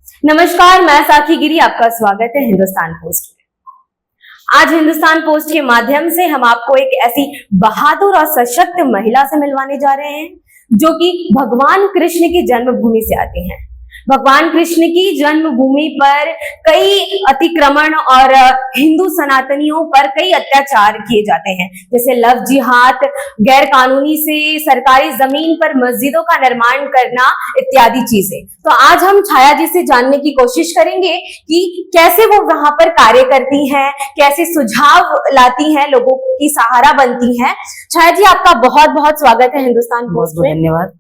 नमस्कार, मैं साखी गिरी, आपका स्वागत है हिंदुस्तान पोस्ट में। आज हिंदुस्तान पोस्ट के माध्यम से हम आपको एक ऐसी बहादुर और सशक्त महिला से मिलवाने जा रहे हैं जो कि भगवान कृष्ण की जन्मभूमि से आती हैं। भगवान कृष्ण की जन्मभूमि पर कई अतिक्रमण और हिंदू सनातनियों पर कई अत्याचार किए जाते हैं, जैसे लव जिहाद, गैर कानूनी से सरकारी जमीन पर मस्जिदों का निर्माण करना इत्यादि चीजें। तो आज हम छाया जी से जानने की कोशिश करेंगे कि कैसे वो वहां पर कार्य करती हैं, कैसे सुझाव लाती हैं, लोगों की सहारा बनती हैं। छाया जी, आपका बहुत बहुत स्वागत है हिंदुस्तान पोस्ट में। धन्यवाद।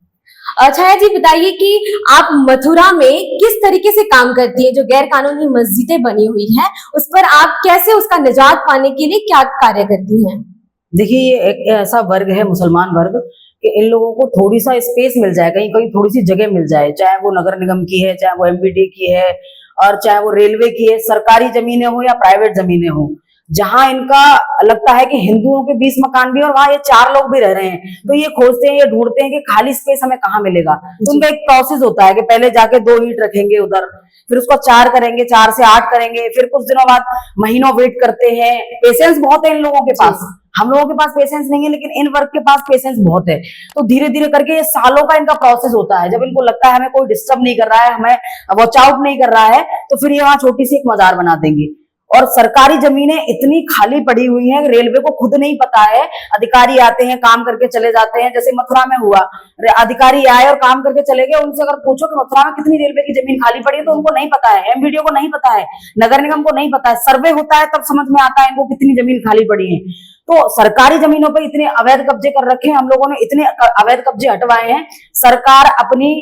छाया जी, बताइए कि आप मथुरा में किस तरीके से काम करती हैं, जो गैर कानूनी मस्जिदें बनी हुई हैं उस पर आप कैसे उसका निजात पाने के लिए क्या कार्य करती हैं? देखिए, ये एक ऐसा वर्ग है, मुसलमान वर्ग, कि इन लोगों को थोड़ी सा स्पेस मिल जाए, कहीं कहीं थोड़ी सी जगह मिल जाए, चाहे वो नगर निगम की है, चाहे वो एमपीडी की है, और चाहे वो रेलवे की है, सरकारी जमीनें हो या प्राइवेट जमीनें हो, जहां इनका लगता है कि हिंदुओं के 20 मकान भी और वहां ये 4 लोग भी रह रहे हैं, तो ये खोजते हैं, ये ढूंढते हैं कि खाली स्पेस हमें कहाँ मिलेगा। तो उनका एक प्रोसेस होता है कि पहले जाके 2 ईंट रखेंगे उधर, फिर उसको 4 करेंगे, 4 से 8 करेंगे, फिर कुछ दिनों बाद महीनों वेट करते हैं। पेशेंस बहुत है इन लोगों के पास, हम लोगों के पास पेशेंस नहीं है, लेकिन इन वर्ग के पास पेशेंस बहुत है। तो धीरे धीरे करके ये सालों का इनका प्रोसेस होता है। जब इनको लगता है हमें कोई डिस्टर्ब नहीं कर रहा है, हमें वॉच आउट नहीं कर रहा है, तो फिर ये वहां छोटी सी एक मजार बना देंगे। और सरकारी जमीनें इतनी खाली पड़ी हुई हैं, रेलवे को खुद नहीं पता है। अधिकारी आते हैं, काम करके चले जाते हैं, जैसे मथुरा में हुआ, अधिकारी आए और काम करके चले गए। उनसे अगर पूछो कि मथुरा में कितनी रेलवे की जमीन खाली पड़ी है, तो उनको नहीं पता है, एमवीडीओ को नहीं पता है, नगर निगम को नहीं पता है। सर्वे होता है तब समझ में आता है इनको कितनी जमीन खाली पड़ी है। तो सरकारी जमीनों पर इतने अवैध कब्जे कर रखे हैं हम लोगों ने, इतने अवैध कब्जे हटवाए हैं। सरकार अपनी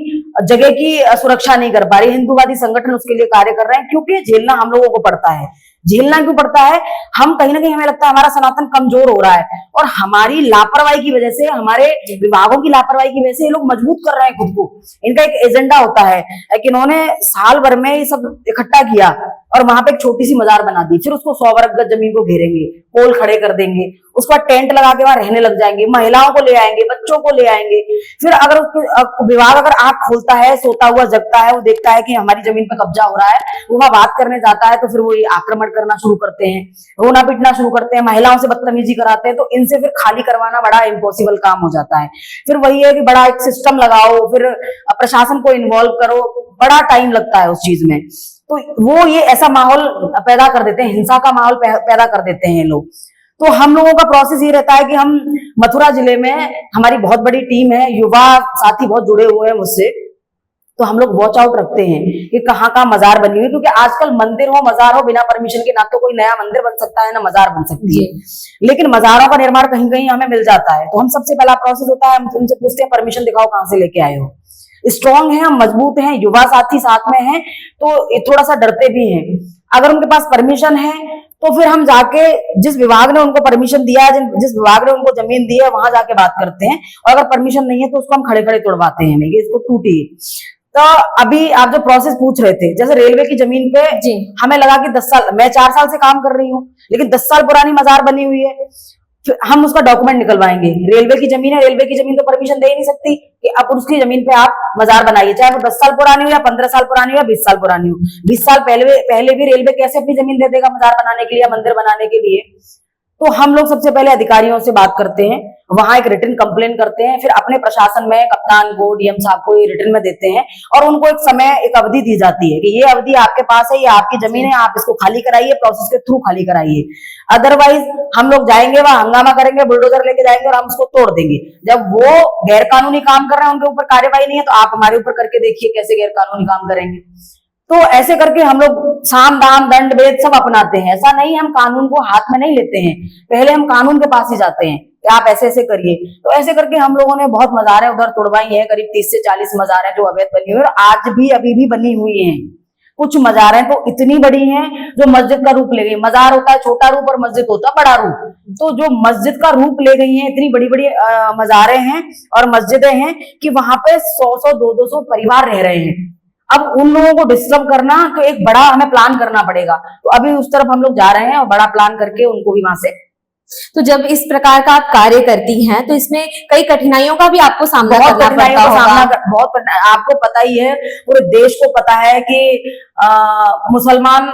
जगह की सुरक्षा नहीं कर पा रही, हिंदूवादी संगठन उसके लिए कार्य कर रहे हैं, क्योंकि झेलना हम लोगों को पड़ता है। झेलना क्यों पड़ता है? हम कहीं ना कहीं, हमें लगता है हमारा सनातन कमजोर हो रहा है, और हमारी लापरवाही की वजह से, हमारे विभागों की लापरवाही की वजह से ये लोग मजबूत कर रहे हैं खुद को। इनका एक एजेंडा होता है कि इन्होंने साल भर में ये सब इकट्ठा किया और वहां पे एक छोटी सी मजार बना दी, फिर उसको 100 वर्ग गज जमीन को घेरेंगे, पोल खड़े कर देंगे, उसका टेंट लगा के वहां रहने लग जाएंगे, महिलाओं को ले आएंगे, बच्चों को ले आएंगे। फिर अगर विभाग अगर आंख खोलता है, सोता हुआ जगता है, वो देखता है कि हमारी जमीन पे कब्जा हो रहा है, वो वहां बात करने जाता है, तो फिर वो ये आक्रमण करना शुरू करते हैं, रोना पीटना शुरू करते हैं, महिलाओं से बदतमीजी कराते हैं। तो इनसे फिर खाली करवाना बड़ा इम्पॉसिबल काम हो जाता है। फिर वही है कि बड़ा एक सिस्टम लगाओ, फिर प्रशासन को इन्वॉल्व करो, बड़ा टाइम लगता है उस चीज में। तो वो ये ऐसा माहौल पैदा कर देते हैं, हिंसा का माहौल पैदा कर देते हैं लोग। तो हम लोगों का प्रोसेस ये रहता है कि हम मथुरा जिले में, हमारी बहुत बड़ी टीम है, युवा साथी बहुत जुड़े हुए हैं मुझसे, तो हम लोग वॉच आउट रखते हैं कि कहाँ कहाँ मजार बनी हुई है, क्योंकि आजकल मंदिर हो, मजार हो, बिना परमिशन के ना तो कोई नया मंदिर बन सकता है, ना मजार बन सकती है। लेकिन मजारों का निर्माण कहीं कहीं हमें मिल जाता है। तो हम सबसे पहला प्रोसेस होता है, हम उनसे पूछते हैं परमिशन दिखाओ, कहाँ से लेके आए हो। स्ट्रांग है, हम मजबूत हैं, युवा साथी साथ में हैं, तो थोड़ा सा डरते भी हैं। अगर उनके पास परमिशन है तो फिर हम जाके, जिस विभाग ने उनको परमिशन दिया है, जिस विभाग ने उनको जमीन दी है, वहां जाके बात करते हैं। और अगर परमिशन नहीं है तो उसको हम खड़े खड़े तोड़वाते हैं, इसको टूटी। तो अभी आप जो प्रोसेस पूछ रहे थे, जैसे रेलवे की जमीन पे हमें लगा कि 10 साल, मैं 4 साल से काम कर रही हूँ, लेकिन 10 साल पुरानी मजार बनी हुई है। फिर हम उसका डॉक्यूमेंट निकलवाएंगे। रेलवे की जमीन है, रेलवे की जमीन तो परमिशन दे ही नहीं सकती कि अब उसकी जमीन पे आप मजार बनाइए, चाहे वो 10 साल पुरानी हो या 15 साल पुरानी हो या 20 साल पुरानी हो। 20 साल पहले भी रेलवे कैसे अपनी जमीन दे देगा मजार बनाने के लिए या मंदिर बनाने के लिए? तो हम लोग सबसे पहले अधिकारियों से बात करते हैं, वहां एक रिटन कंप्लेन करते हैं, फिर अपने प्रशासन में कप्तान को, डीएम साहब को ये रिटन में देते हैं, और उनको एक समय, एक अवधि दी जाती है कि ये अवधि आपके पास है, ये आपकी जमीन है, आप इसको खाली कराइए, प्रोसेस के थ्रू खाली कराइए। अदरवाइज हम लोग जाएंगे, वहां हंगामा करेंगे, बुलडोजर लेके जाएंगे और हम उसको तोड़ देंगे। जब वो गैर कानूनी काम कर रहे हैं, उनके ऊपर कार्यवाही नहीं है, तो आप हमारे ऊपर करके देखिए कैसे गैर कानूनी काम करेंगे। तो ऐसे करके हम लोग साम दाम दंड भेद सब अपनाते हैं। ऐसा नहीं, हम कानून को हाथ में नहीं लेते हैं, पहले हम कानून के पास ही जाते हैं कि आप ऐसे ऐसे करिए। तो ऐसे करके हम लोगों ने बहुत मजारें उधर तोड़वाई हैं, करीब 30 से 40 मजारें जो अवैध बनी हुई है, और आज भी अभी भी बनी हुई हैं। कुछ मजारें तो इतनी बड़ी हैं जो मस्जिद का रूप ले गई। मजार होता है छोटा रूप और मस्जिद होता है बड़ा रूप, तो जो मस्जिद का रूप ले गई हैं, इतनी बड़ी बड़ी मजारें हैं और मस्जिदें हैं कि वहां पे 100-100, 200-200 परिवार रह रहे हैं। अब उन लोगों को डिस्टर्ब करना, तो एक बड़ा हमें प्लान करना पड़ेगा। तो अभी उस तरफ हम लोग जा रहे हैं और बड़ा प्लान करके उनको भी वहां से तो जब इस प्रकार का आप कार्य करती हैं तो इसमें कई कठिनाइयों का भी आपको सामना बहुत करना कठिनाइयों पड़ता का सामना होगा। आपको पता ही है, पूरे देश को पता है कि मुसलमान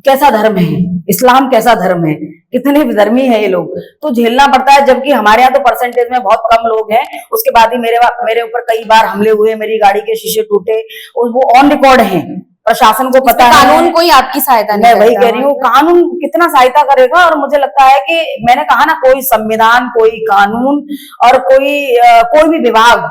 कैसा धर्म है, इस्लाम कैसा धर्म है, कितने विधर्मी है ये लोग, तो झेलना पड़ता है। जबकि हमारे यहाँ तो परसेंटेज में बहुत कम लोग हैं। उसके बाद ही मेरे ऊपर कई बार हमले हुए, मेरी गाड़ी के शीशे टूटे, और वो ऑन रिकॉर्ड हैं, प्रशासन को पता है। कानून कोई आपकी सहायता नहीं मैं वही करता कह रही हूँ, कानून कितना सहायता करेगा। और मुझे लगता है कि मैंने कहा ना, कोई संविधान, कोई कानून और कोई भी विभाग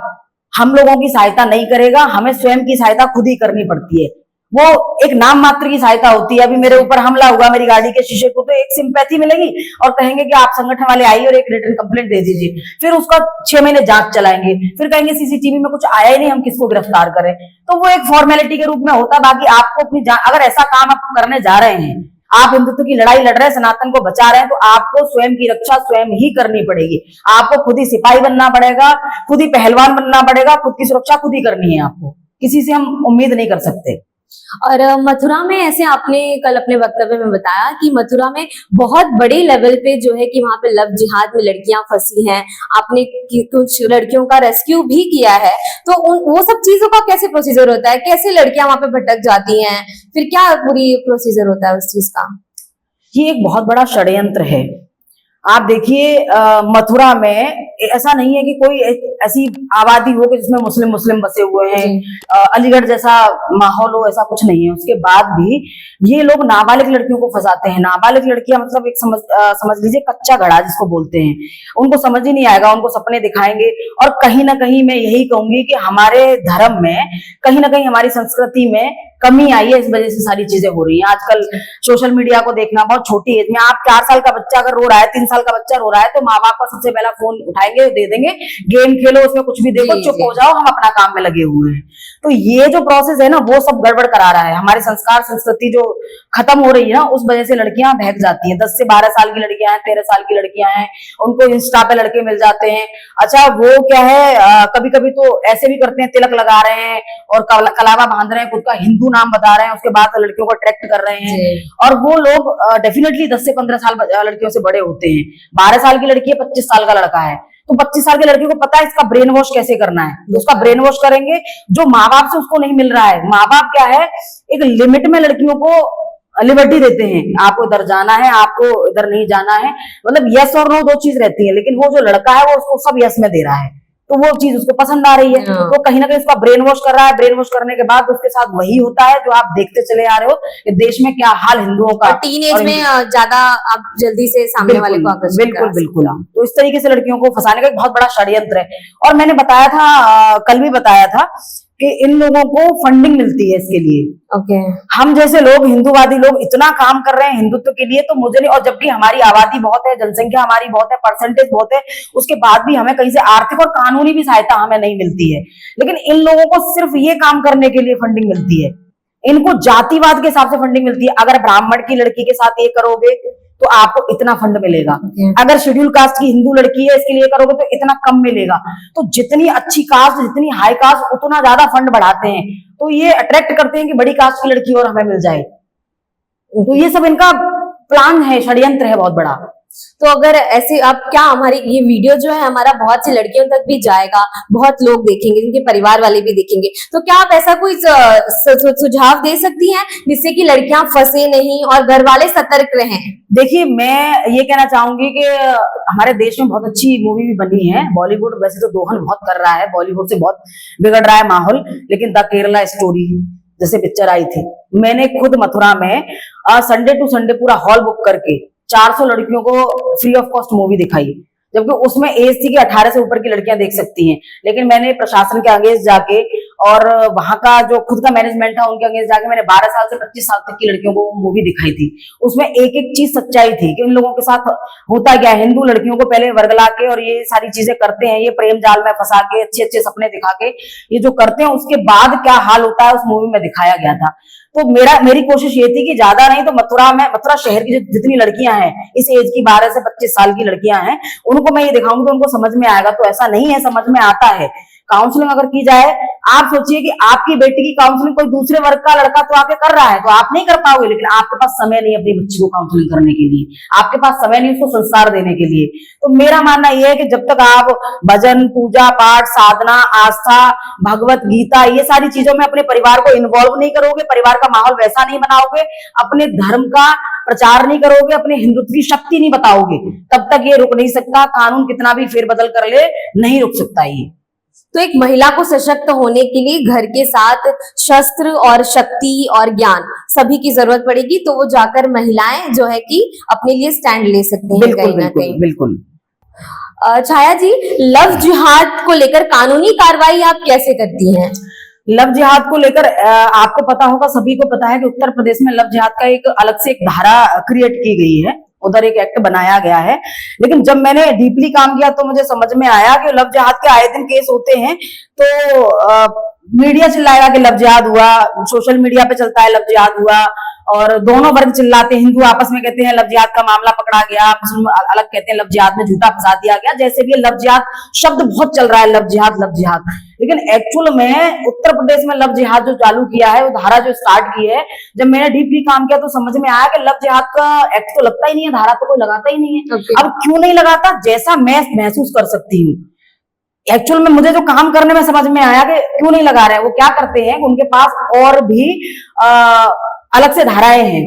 हम लोगों की सहायता नहीं करेगा। हमें स्वयं की सहायता खुद ही करनी पड़ती है। वो एक नाम मात्र की सहायता होती है। अभी मेरे ऊपर हमला हुआ, मेरी गाड़ी के शीशे को, तो एक सिंपैथी मिलेगी और कहेंगे कि आप संगठन वाले आइए और एक रिटन कंप्लेंट दे दीजिए। फिर उसका 6 महीने जांच चलाएंगे, फिर कहेंगे सीसीटीवी में कुछ आया ही नहीं, हम किसको गिरफ्तार करें। तो वो एक फॉर्मेलिटी के रूप में होता है। बाकी आपको अपनी अगर ऐसा काम आप करने जा रहे हैं, आप हिंदुत्व की लड़ाई लड़ रहे हैं, सनातन को बचा रहे हैं, तो आपको स्वयं की रक्षा स्वयं ही करनी पड़ेगी। आपको खुद ही सिपाही बनना पड़ेगा, खुद ही पहलवान बनना पड़ेगा, खुद की सुरक्षा खुद ही करनी है आपको। किसी से हम उम्मीद नहीं कर सकते। और मथुरा में, ऐसे आपने कल अपने वक्तव्य में बताया कि मथुरा में बहुत बड़े लेवल पे जो है कि वहां पे लव जिहाद में लड़कियां फंसी हैं, आपने कुछ लड़कियों का रेस्क्यू भी किया है, तो वो सब चीजों का कैसे प्रोसीजर होता है, कैसे लड़कियां वहां पे भटक जाती हैं, फिर क्या पूरी प्रोसीजर होता है उस चीज का? ये एक बहुत बड़ा षड्यंत्र है। आप देखिए, मथुरा में ऐसा नहीं है कि कोई ऐसी आबादी हो कि जिसमें मुस्लिम मुस्लिम बसे हुए हैं, अलीगढ़ जैसा माहौल हो, ऐसा कुछ नहीं है। उसके बाद भी ये लोग नाबालिग लड़कियों को फंसाते हैं। नाबालिग लड़कियां मतलब एक समझ लीजिए कच्चा घड़ा जिसको बोलते हैं, उनको समझ ही नहीं आएगा, उनको सपने दिखाएंगे। और कहीं ना कहीं मैं यही कहूंगी कि हमारे धर्म में, कहीं ना कहीं हमारी संस्कृति में कमी आई है, इस वजह से सारी चीजें हो रही हैं। आजकल सोशल मीडिया को देखना, बहुत छोटी एज में आप 4 साल का बच्चा अगर रो रहा है, 3 साल का बच्चा रो रहा है, तो माँ बाप का सबसे पहला फोन उठाएंगे, दे देंगे, गेम खेलो, उसमें कुछ भी देखो, चुप हो जाओ, हम अपना काम में लगे हुए हैं। तो ये जो प्रोसेस है ना, वो सब गड़बड़ करा रहा है। हमारे संस्कार संस्कृति जो खत्म हो रही है ना, उस वजह से लड़कियां बहक जाती हैं। 10 से 12 साल की लड़कियां हैं, 13 साल की लड़कियां हैं, उनको इंस्टा पे लड़के मिल जाते हैं। अच्छा, वो क्या है, कभी कभी तो ऐसे भी करते हैं, तिलक लगा रहे हैं और कलावा बांध रहे हैं, खुद का हिंदू नाम बता रहे हैं, उसके बाद लड़कियों को अट्रैक्ट कर रहे हैं। और वो लोग डेफिनेटली 10 से 15 साल लड़कियों से बड़े होते हैं। 12 साल की लड़की है, 25 साल का लड़का है, तो 25 साल की लड़की को पता है इसका ब्रेन वॉश कैसे करना है, तो उसका ब्रेन वॉश करेंगे, जो माँ बाप से उसको नहीं मिल रहा है। माँ बाप क्या है, एक लिमिट में लड़कियों को लिबर्टी देते हैं, आपको इधर जाना है, आपको इधर नहीं जाना है, मतलब यस और नो 2 चीज रहती है। लेकिन वो जो लड़का है वो उसको सब यस में दे रहा है, तो वो चीज उसको पसंद आ रही है। तो कहीं ना कहीं उसका ब्रेन वॉश कर रहा है। ब्रेन वॉश करने के बाद उसके साथ वही होता है जो आप देखते चले आ रहे हो कि देश में क्या हाल हिंदुओं का, टीनेज में ज्यादा आप जल्दी से सामने वाले को आकर्षित बिल्कुल बिल्कुल। तो इस तरीके से लड़कियों को फंसाने का एक बहुत बड़ा षड्यंत्र है। और मैंने बताया था, कल भी बताया था कि इन लोगों को फंडिंग मिलती है इसके लिए। ओके। हम जैसे लोग, हिंदूवादी लोग इतना काम कर रहे हैं हिंदुत्व के लिए, तो मुझे नहीं, और जबकि हमारी आबादी बहुत है, जनसंख्या हमारी बहुत है, परसेंटेज बहुत है, उसके बाद भी हमें कहीं से आर्थिक और कानूनी भी सहायता हमें नहीं मिलती है। लेकिन इन लोगों को सिर्फ ये काम करने के लिए फंडिंग मिलती है। इनको जातिवाद के हिसाब से फंडिंग मिलती है। अगर ब्राह्मण की लड़की के साथ ये करोगे तो आपको इतना फंड मिलेगा, अगर शेड्यूल कास्ट की हिंदू लड़की है इसके लिए करोगे तो इतना कम मिलेगा। तो जितनी अच्छी कास्ट, जितनी हाई कास्ट, उतना ज्यादा फंड बढ़ाते हैं। तो ये अट्रैक्ट करते हैं कि बड़ी कास्ट की लड़की और हमें मिल जाए। तो ये सब इनका प्लान है, षड्यंत्र है बहुत बड़ा। तो अगर ऐसे आप, क्या हमारी ये वीडियो जो है हमारा बहुत सी लड़कियों तक भी जाएगा, बहुत लोग देखेंगे, उनके परिवार वाले भी देखेंगे, तो क्या आप ऐसा कोई सुझाव दे सकती हैं जिससे कि लड़कियां फंसे नहीं और घर वाले सतर्क रहें? देखिए, मैं ये कहना चाहूंगी कि हमारे देश में बहुत अच्छी मूवी भी बनी है। बॉलीवुड वैसे तो दोहन बहुत कर रहा है, बॉलीवुड से बहुत बिगड़ रहा है माहौल, लेकिन द केरला स्टोरी जैसे पिक्चर आई थी, मैंने खुद मथुरा में संडे टू संडे पूरा हॉल बुक करके 400 लड़कियों को फ्री ऑफ कॉस्ट मूवी दिखाई, जबकि उसमें एज थी कि 18 से ऊपर की लड़कियां देख सकती हैं। लेकिन मैंने प्रशासन के अगेंस्ट जाके और वहां का जो खुद का मैनेजमेंट था उनके अगेंस्ट जाके मैंने 12 साल से 25 साल तक की लड़कियों को मूवी दिखाई थी। उसमें एक एक चीज सच्चाई थी कि इन लोगों के साथ होता क्या है। हिंदू लड़कियों को पहले वर्गला के और ये सारी चीजें करते हैं, ये प्रेम जाल में फंसा के, अच्छे अच्छे सपने दिखा के ये जो करते हैं, उसके बाद क्या हाल होता है उस मूवी में दिखाया गया था। तो मेरी कोशिश ये थी कि ज्यादा नहीं तो मथुरा शहर की जितनी लड़कियां हैं इस एज की, 12 से 25 साल की लड़कियां हैं, उनको मैं ये दिखाऊंगी तो उनको समझ में आएगा। तो ऐसा नहीं है, समझ में आता है काउंसलिंग अगर की जाए, आप सोचिए कि आपकी बेटी की काउंसलिंग कोई दूसरे वर्ग का लड़का तो आके कर रहा है, तो आप नहीं कर पाओगे, लेकिन आपके पास समय नहीं अपनी बच्ची को काउंसलिंग करने के लिए, आपके पास समय नहीं उसको संस्कार देने के लिए। तो मेरा मानना यह है कि जब तक आप भजन, पूजा पाठ, साधना, आस्था, भगवत गीता, ये सारी चीजों में अपने परिवार को इन्वॉल्व नहीं करोगे, परिवार का माहौल वैसा नहीं बनाओगे, अपने धर्म का प्रचार नहीं करोगे, अपने हिंदुत्व की शक्ति नहीं बताओगे, तब तक ये रुक नहीं सकता। कानून कितना भी फेरबदल कर ले, नहीं रुक सकता ये। तो एक महिला को सशक्त होने के लिए घर के साथ शस्त्र और शक्ति और ज्ञान सभी की जरूरत पड़ेगी, तो वो जाकर महिलाएं जो है कि अपने लिए स्टैंड ले सकती हैं बिल्कुल कहीं ना बिल्कुल कहीं। बिल्कुल। छाया जी, लव जिहाद को लेकर कानूनी कार्रवाई आप कैसे करती हैं? लव जिहाद को लेकर आपको पता होगा, सभी को पता है कि उत्तर प्रदेश में लव जिहाद का एक अलग से एक धारा क्रिएट की गई है, उधर एक एक्ट बनाया गया है। लेकिन जब मैंने डीपली काम किया तो मुझे समझ में आया कि लव जिहाद के आए दिन केस होते हैं, तो मीडिया चिल्लाएगा कि लव जिहाद हुआ, सोशल मीडिया पे चलता है लव जिहाद हुआ, और दोनों वर्ग चिल्लाते हैं, हिंदू आपस में कहते हैं लव जिहाद का मामला पकड़ा गया, मुस्लिम अलग कहते हैं लव जिहाद में झूठा फंसा दिया गया। जैसे भी लव जिहाद शब्द बहुत चल रहा है, लव जिहाद लव जिहाद, लेकिन एक्चुअल में उत्तर प्रदेश में लव जिहाद जो चालू किया है, वो धारा जो स्टार्ट की है, जब मैंने डीपली काम किया तो समझ में आया कि लव जिहाद का एक्ट तो लगता ही नहीं है, धारा तो कोई लगाता ही नहीं है। Okay. अब क्यों नहीं लगाता? जैसा मैं महसूस कर सकती हूँ, एक्चुअल में मुझे जो काम करने में समझ में आया कि क्यों नहीं लगा रहे हैं, वो क्या करते हैं, उनके पास और भी अलग से धाराएं हैं,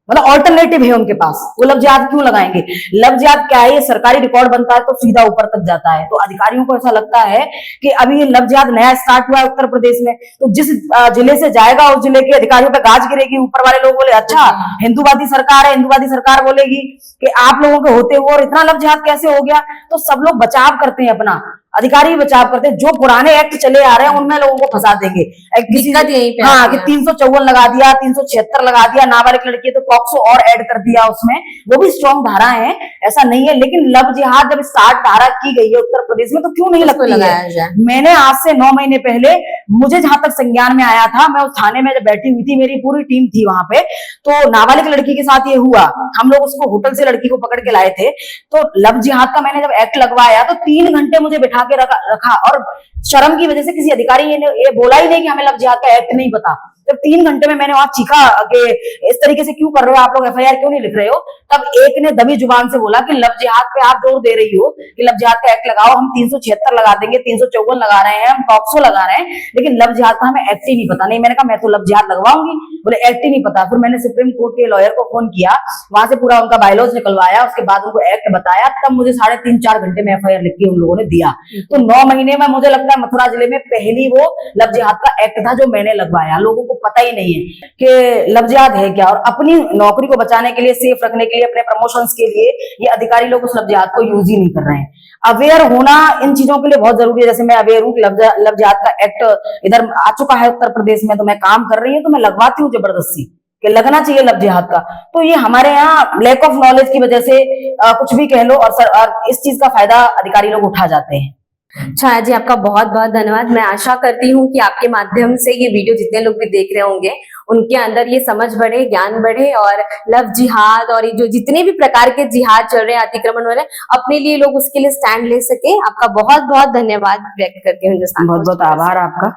मतलब ऑल्टरनेटिव है उनके पास। वो लव जिहाद क्यों लगाएंगे? लव जिहाद क्या है, ये सरकारी रिकॉर्ड बनता है तो सीधा ऊपर तक जाता है, तो अधिकारियों को ऐसा लगता है कि अभी ये लव जिहाद नया स्टार्ट हुआ है उत्तर प्रदेश में, तो जिस जिले से जाएगा उस जिले के अधिकारियों पे गाज गिरेगी, ऊपर वाले लोग बोले अच्छा हिंदूवादी सरकार है, हिंदूवादी सरकार बोलेगी कि आप लोगों के होते हुए और इतना लव जिहाद कैसे हो गया, तो सब लोग बचाव करते हैं, अपना अधिकारी बचाव करते हैं, जो पुराने एक्ट चले आ रहे हैं उनमें लोगों को फंसा देंगे। दिक्कत यहीं पे हाँ, आती कि है। 354 लगा दिया, 376 लगा दिया, नाबालिग लड़की है तो पॉक्सो और ऐड कर दिया उसमें, वो भी स्ट्रॉन्ग धारा है, ऐसा नहीं है। लेकिन लव जिहाद जब स्टार्ट धारा की गई है उत्तर प्रदेश में, तो क्यों नहीं उसको लगती लगाया है? जाए। मैंने आज से 9 महीने पहले, मुझे जहां तक संज्ञान में आया था, मैं उस थाने में जब बैठी हुई थी, मेरी पूरी टीम थी वहां पे, तो नाबालिग लड़की के साथ ये हुआ, हम लोग उसको होटल से लड़की को पकड़ के लाए थे, तो लव जिहाद का मैंने जब एक्ट लगवाया तो 3 घंटे मुझे बिठा के रखा, और शर्म की वजह से किसी अधिकारी ने ये बोला ही नहीं कि हमें लव जिहाद का एक्ट नहीं पता। जब 3 घंटे में मैंने वहां चीखा कि इस तरीके से क्यों कर रहे हो आप लोग, एफआईआर क्यों नहीं लिख रहे हो, तब एक ने दबी जुबान से बोला कि लव जिहाद पे आप जोर दे रही हो कि लव जिहाद का एक्ट लगाओ, हम 376 लगा देंगे, 354 लगा रहे हैं, हम पॉक्सो लगा रहे हैं, लेकिन लव जिहाद का हमें एक्ट ही नहीं पता। नहीं, मैंने कहा मैं तो लव जिहाद लगवाऊंगी, बोले एक्ट ही नहीं पता। फिर मैंने सुप्रीम कोर्ट के लॉयर को फोन किया, वहां से पूरा उनका बायलॉज निकलवाया, उसके बाद उनको एक्ट बताया, तब मुझे 3.5-4 घंटे में एफआईआर लिख के उन लोगों ने दिया। तो 9 महीने में मुझे लगता है मथुरा जिले में पहली वो लव जिहाद का एक्ट था जो मैंने लगवाया। लोगों को पता ही नहीं है कि लव जिहाद है क्या, और अपनी नौकरी को बचाने के लिए, सेफ रखने के लिए, अपने प्रमोशंस के लिए ये अधिकारी लोग उस लव जिहाद को यूज ही नहीं कर रहे हैं। अवेयर होना इन चीजों के लिए बहुत जरूरी है। जैसे मैं अवेयर हूँ कि लव जिहाद का एक्ट इधर आ चुका है उत्तर प्रदेश में, तो मैं काम कर रही हूँ, तो मैं लगवाती हूँ जबरदस्ती कि लगना चाहिए लव जिहाद का। तो ये हमारे यहाँ लैक ऑफ नॉलेज की वजह से कुछ भी कह लो, और इस चीज का फायदा अधिकारी लोग उठा जाते हैं। छाया जी, आपका बहुत बहुत धन्यवाद। मैं आशा करती हूँ कि आपके माध्यम से ये वीडियो जितने लोग भी देख रहे होंगे, उनके अंदर ये समझ बढ़े, ज्ञान बढ़े, और लव जिहाद और ये जो जितने भी प्रकार के जिहाद चल रहे हैं, अतिक्रमण हो रहे हैं, अपने लिए लोग उसके लिए स्टैंड ले सके। आपका बहुत बहुत धन्यवाद व्यक्त करती हूँ हिंदुस्तान। बहुत बहुत आभार आपका।